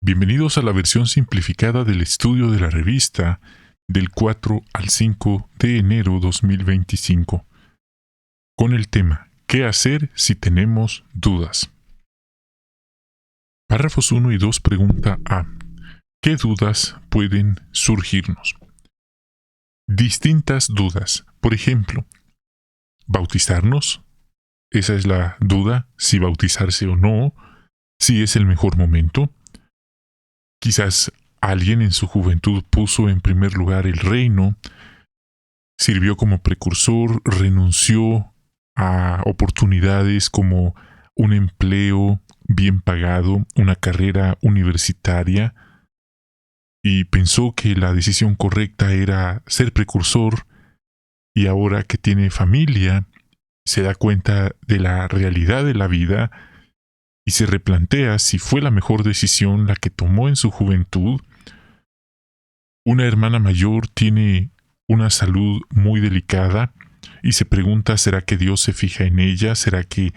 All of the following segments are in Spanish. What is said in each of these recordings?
Bienvenidos a la versión simplificada del estudio de la revista del 4 al 5 de enero 2025, con el tema ¿Qué hacer si tenemos dudas? Párrafos 1 y 2 pregunta A. ¿Qué dudas pueden surgirnos? Distintas dudas. Por ejemplo, ¿bautizarnos? Esa es la duda, si bautizarse o no, si es el mejor momento. Quizás alguien en su juventud puso en primer lugar el reino, sirvió como precursor, renunció a oportunidades como un empleo bien pagado, una carrera universitaria, y pensó que la decisión correcta era ser precursor, y ahora que tiene familia, se da cuenta de la realidad de la vida y se replantea si fue la mejor decisión la que tomó en su juventud. Una hermana mayor tiene una salud muy delicada y se pregunta, ¿será que Dios se fija en ella? ¿Será que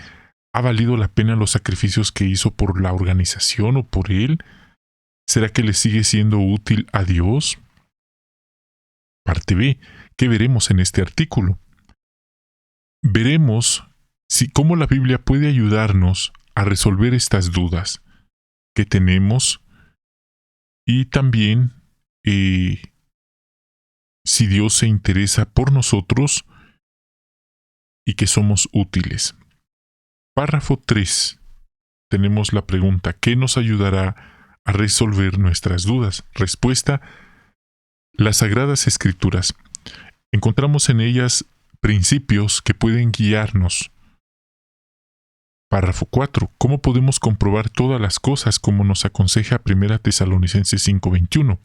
ha valido la pena los sacrificios que hizo por la organización o por él? ¿Será que le sigue siendo útil a Dios? Parte B. ¿Qué veremos en este artículo? Veremos cómo la Biblia puede ayudarnos a resolver estas dudas que tenemos y también si Dios se interesa por nosotros y que somos útiles. Párrafo 3. Tenemos la pregunta, ¿qué nos ayudará a resolver nuestras dudas? Respuesta, las Sagradas Escrituras. Encontramos en ellas principios que pueden guiarnos. Párrafo 4. ¿Cómo podemos comprobar todas las cosas como nos aconseja 1 Tesalonicenses 5:21?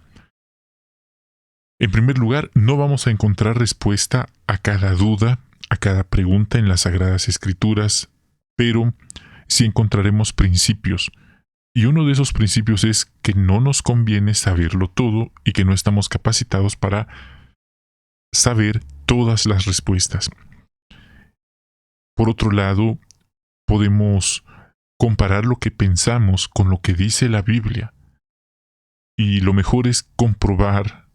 En primer lugar, no vamos a encontrar respuesta a cada duda, a cada pregunta en las Sagradas Escrituras, pero sí encontraremos principios. Y uno de esos principios es que no nos conviene saberlo todo y que no estamos capacitados para saber todas las respuestas. Por otro lado, podemos comparar lo que pensamos con lo que dice la Biblia. Y lo mejor es comprobar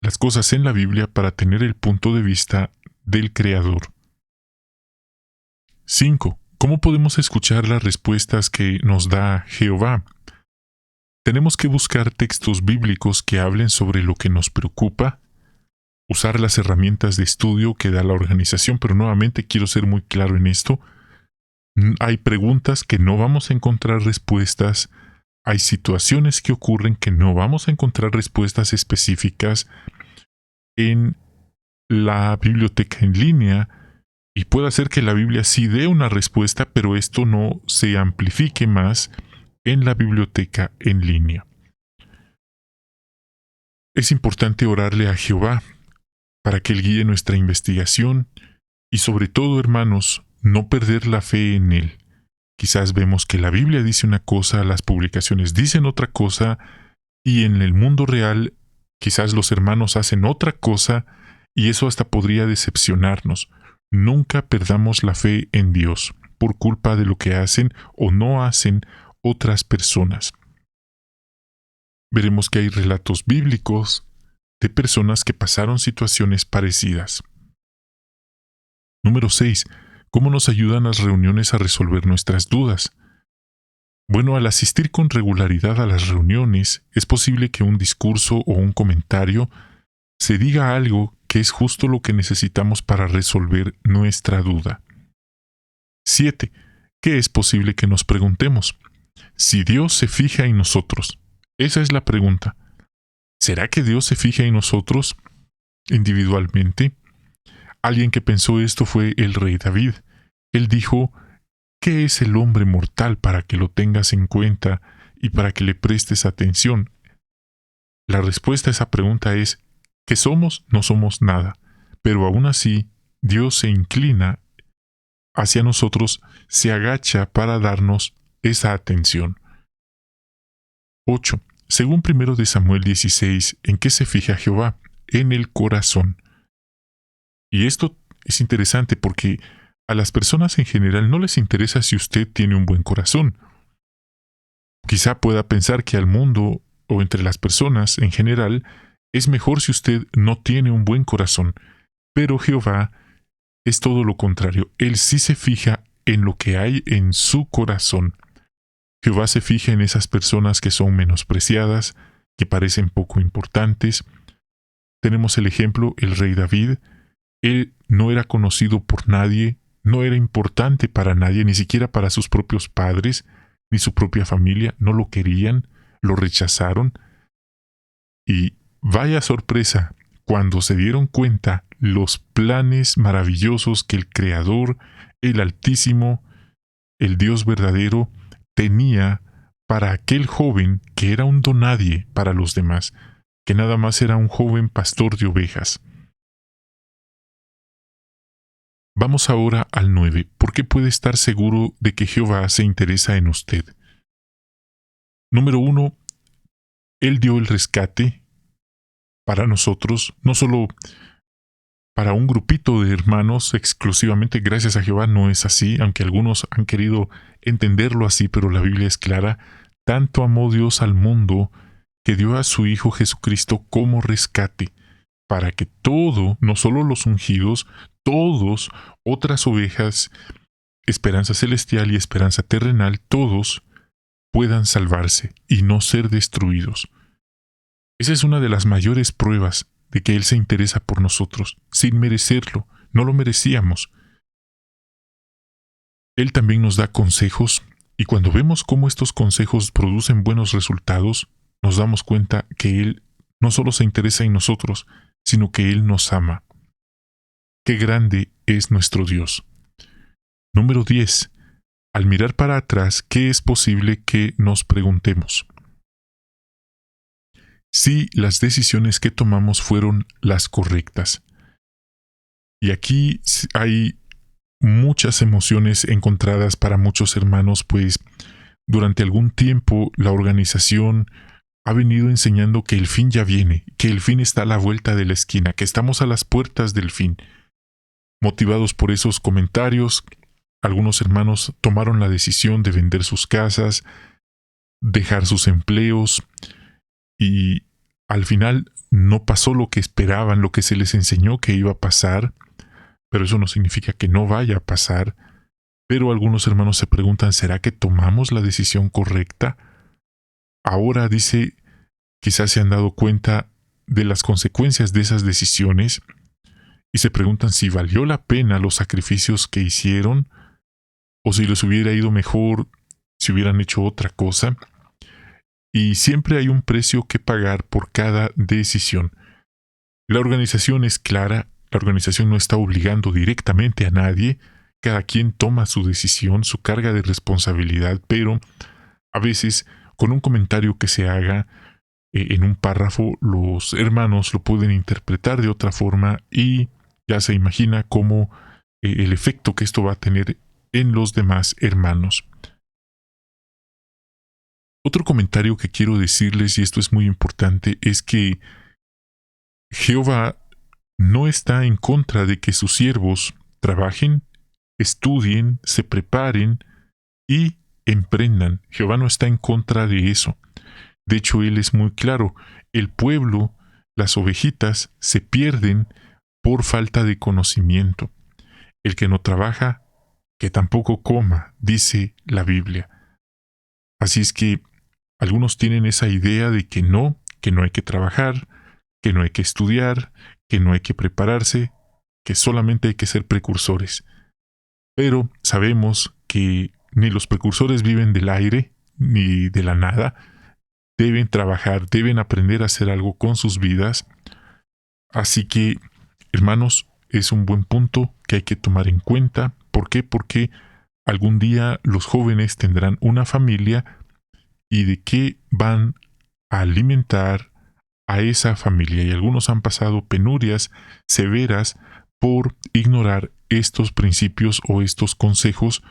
las cosas en la Biblia para tener el punto de vista del Creador. 5. ¿Cómo podemos escuchar las respuestas que nos da Jehová? Tenemos que buscar textos bíblicos que hablen sobre lo que nos preocupa, usar las herramientas de estudio que da la organización, pero nuevamente quiero ser muy claro en esto. Hay preguntas que no vamos a encontrar respuestas, hay situaciones que ocurren que no vamos a encontrar respuestas específicas en la biblioteca en línea, y puede ser que la Biblia sí dé una respuesta, pero esto no se amplifique más en la biblioteca en línea. Es importante orarle a Jehová para que Él guíe nuestra investigación y sobre todo, hermanos, no perder la fe en Él. Quizás vemos que la Biblia dice una cosa, las publicaciones dicen otra cosa, y en el mundo real quizás los hermanos hacen otra cosa, y eso hasta podría decepcionarnos. Nunca perdamos la fe en Dios por culpa de lo que hacen o no hacen otras personas. Veremos que hay relatos bíblicos de personas que pasaron situaciones parecidas. Número 6. ¿Cómo nos ayudan las reuniones a resolver nuestras dudas? Bueno, al asistir con regularidad a las reuniones, es posible que un discurso o un comentario se diga algo que es justo lo que necesitamos para resolver nuestra duda. 7. ¿Qué es posible que nos preguntemos? Si Dios se fija en nosotros. Esa es la pregunta. ¿Será que Dios se fija en nosotros individualmente? Alguien que pensó esto fue el rey David. Él dijo, ¿qué es el hombre mortal para que lo tengas en cuenta y para que le prestes atención? La respuesta a esa pregunta es, ¿qué somos? No somos nada. Pero aún así, Dios se inclina hacia nosotros, se agacha para darnos esa atención. 8. Según 1 de Samuel 16, ¿en qué se fija Jehová? En el corazón. Y esto es interesante porque a las personas en general no les interesa si usted tiene un buen corazón. Quizá pueda pensar que al mundo o entre las personas en general es mejor si usted no tiene un buen corazón, pero Jehová es todo lo contrario. Él sí se fija en lo que hay en su corazón. Jehová se fija en esas personas que son menospreciadas, que parecen poco importantes. Tenemos el ejemplo, el rey David. Él no era conocido por nadie, no era importante para nadie, ni siquiera para sus propios padres, ni su propia familia. No lo querían, lo rechazaron. Y vaya sorpresa, cuando se dieron cuenta los planes maravillosos que el Creador, el Altísimo, el Dios verdadero, tenía para aquel joven que era un donadie para los demás, que nada más era un joven pastor de ovejas. Vamos ahora al 9. ¿Por qué puede estar seguro de que Jehová se interesa en usted? Número 1. Él dio el rescate para nosotros, no solo para un grupito de hermanos exclusivamente, gracias a Jehová no es así, aunque algunos han querido entenderlo así, pero la Biblia es clara. Tanto amó Dios al mundo que dio a su Hijo Jesucristo como rescate, para que todo, no solo los ungidos, todos, otras ovejas, esperanza celestial y esperanza terrenal, todos puedan salvarse y no ser destruidos. Esa es una de las mayores pruebas de que Él se interesa por nosotros, sin merecerlo, no lo merecíamos. Él también nos da consejos, y cuando vemos cómo estos consejos producen buenos resultados, nos damos cuenta que Él no solo se interesa en nosotros, sino que Él nos ama. ¡Qué grande es nuestro Dios! Número 10. Al mirar para atrás, ¿qué es posible que nos preguntemos? Si las decisiones que tomamos fueron las correctas. Y aquí hay muchas emociones encontradas para muchos hermanos, pues durante algún tiempo la organización ha venido enseñando que el fin ya viene, que el fin está a la vuelta de la esquina, que estamos a las puertas del fin. Motivados por esos comentarios, algunos hermanos tomaron la decisión de vender sus casas, dejar sus empleos, y al final no pasó lo que esperaban, lo que se les enseñó que iba a pasar, pero eso no significa que no vaya a pasar. Pero algunos hermanos se preguntan, ¿será que tomamos la decisión correcta? Ahora dice, quizás se han dado cuenta de las consecuencias de esas decisiones y se preguntan si valió la pena los sacrificios que hicieron o si les hubiera ido mejor si hubieran hecho otra cosa. Y siempre hay un precio que pagar por cada decisión. La organización es clara, la organización no está obligando directamente a nadie, cada quien toma su decisión, su carga de responsabilidad, pero a veces con un comentario que se haga en un párrafo, los hermanos lo pueden interpretar de otra forma y ya se imagina cómo el efecto que esto va a tener en los demás hermanos. Otro comentario que quiero decirles, y esto es muy importante, es que Jehová no está en contra de que sus siervos trabajen, estudien, se preparen y emprendan. Jehová no está en contra de eso. De hecho, Él es muy claro. El pueblo, las ovejitas, se pierden por falta de conocimiento. El que no trabaja, que tampoco coma, dice la Biblia. Así es que algunos tienen esa idea de que no hay que trabajar, que no hay que estudiar, que no hay que prepararse, que solamente hay que ser precursores. Pero sabemos que ni los precursores viven del aire, ni de la nada. Deben trabajar, deben aprender a hacer algo con sus vidas. Así que, hermanos, es un buen punto que hay que tomar en cuenta. ¿Por qué? Porque algún día los jóvenes tendrán una familia y de qué van a alimentar a esa familia. Y algunos han pasado penurias severas por ignorar estos principios o estos consejos.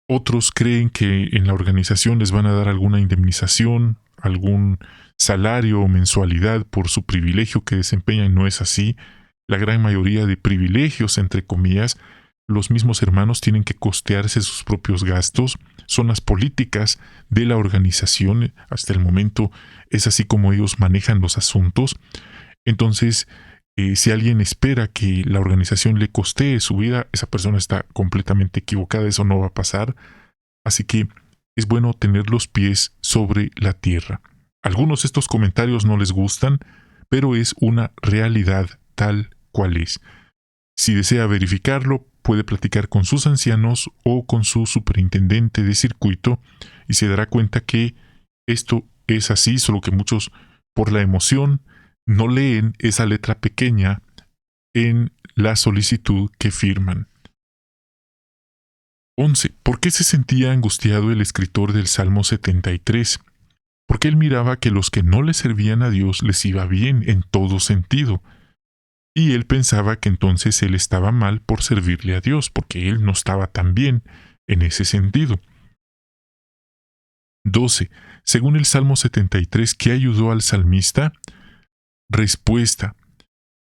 Otros creen que en la organización les van a dar alguna indemnización, algún salario o mensualidad por su privilegio que desempeñan. No es así. La gran mayoría de privilegios, entre comillas, los mismos hermanos tienen que costearse sus propios gastos, son las políticas de la organización, hasta el momento es así como ellos manejan los asuntos. Entonces, si alguien espera que la organización le costee su vida, esa persona está completamente equivocada, eso no va a pasar. Así que es bueno tener los pies sobre la tierra. Algunos de estos comentarios no les gustan, pero es una realidad tal cual es. Si desea verificarlo, puede platicar con sus ancianos o con su superintendente de circuito y se dará cuenta que esto es así, solo que muchos, por la emoción, no leen esa letra pequeña en la solicitud que firman. 11. ¿Por qué se sentía angustiado el escritor del Salmo 73? Porque él miraba que los que no le servían a Dios les iba bien en todo sentido. Y él pensaba que entonces él estaba mal por servirle a Dios, porque él no estaba tan bien en ese sentido. 12. Según el Salmo 73, ¿qué ayudó al salmista? Respuesta: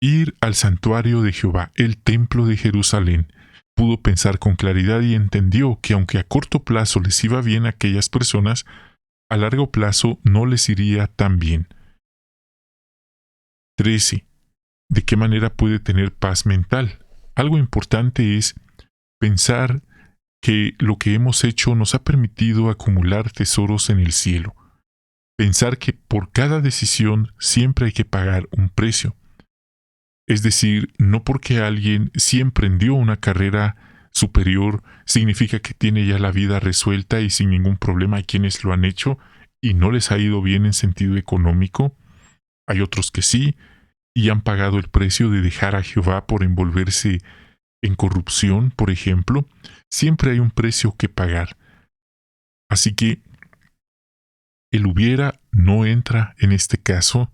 ir al santuario de Jehová, el templo de Jerusalén. Pudo pensar con claridad y entendió que aunque a corto plazo les iba bien a aquellas personas, a largo plazo no les iría tan bien. 13. ¿De qué manera puede tener paz mental? Algo importante es pensar que lo que hemos hecho nos ha permitido acumular tesoros en el cielo. Pensar que por cada decisión siempre hay que pagar un precio. Es decir, no porque alguien sí emprendió una carrera superior significa que tiene ya la vida resuelta y sin ningún problema. Hay quienes lo han hecho y no les ha ido bien en sentido económico. Hay otros que sí, y han pagado el precio de dejar a Jehová por envolverse en corrupción, por ejemplo. Siempre hay un precio que pagar. Así que el hubiera no entra en este caso.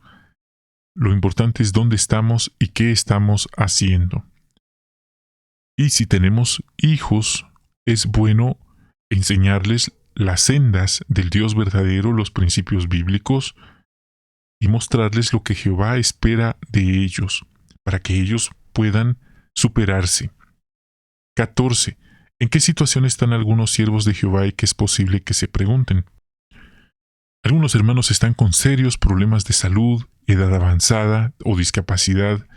Lo importante es dónde estamos y qué estamos haciendo. Y si tenemos hijos, es bueno enseñarles las sendas del Dios verdadero, los principios bíblicos, y mostrarles lo que Jehová espera de ellos, para que ellos puedan superarse. 14. ¿En qué situación están algunos siervos de Jehová y que es posible que se pregunten? Algunos hermanos están con serios problemas de salud, edad avanzada o discapacidad,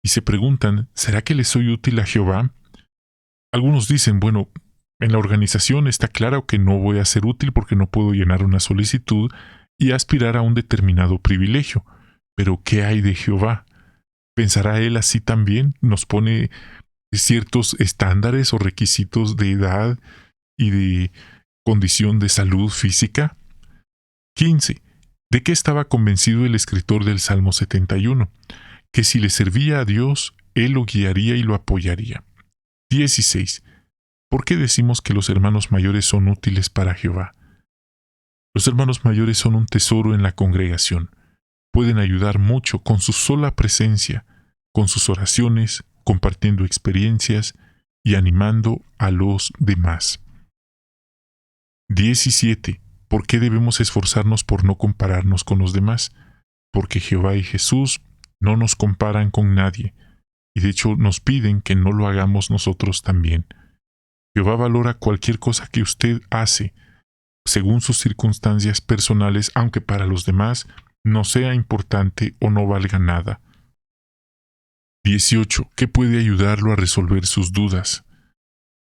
y se preguntan, ¿será que les soy útil a Jehová? Algunos dicen, bueno, en la organización está claro que no voy a ser útil porque no puedo llenar una solicitud y aspirar a un determinado privilegio. Pero ¿qué hay de Jehová? ¿Pensará él así también? ¿Nos pone ciertos estándares o requisitos de edad y de condición de salud física? 15. ¿De qué estaba convencido el escritor del Salmo 71? Que si le servía a Dios, él lo guiaría y lo apoyaría. 16. ¿Por qué decimos que los hermanos mayores son útiles para Jehová? Los hermanos mayores son un tesoro en la congregación. Pueden ayudar mucho con su sola presencia, con sus oraciones, compartiendo experiencias y animando a los demás. 17. ¿Por qué debemos esforzarnos por no compararnos con los demás? Porque Jehová y Jesús no nos comparan con nadie, y de hecho nos piden que no lo hagamos nosotros también. Jehová valora cualquier cosa que usted hace, según sus circunstancias personales, aunque para los demás no sea importante o no valga nada. 18. ¿Qué puede ayudarlo a resolver sus dudas?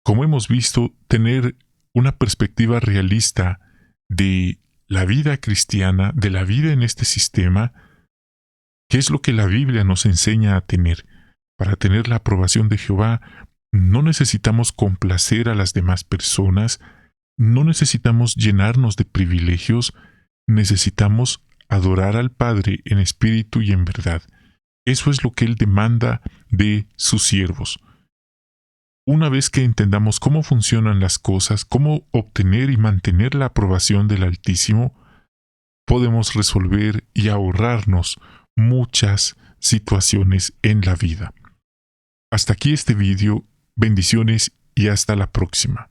Como hemos visto, tener una perspectiva realista de la vida cristiana, de la vida en este sistema, ¿qué es lo que la Biblia nos enseña a tener? Para tener la aprobación de Jehová, no necesitamos complacer a las demás personas, no necesitamos llenarnos de privilegios, necesitamos adorar al Padre en espíritu y en verdad. Eso es lo que Él demanda de sus siervos. Una vez que entendamos cómo funcionan las cosas, cómo obtener y mantener la aprobación del Altísimo, podemos resolver y ahorrarnos muchas situaciones en la vida. Hasta aquí este vídeo, bendiciones y hasta la próxima.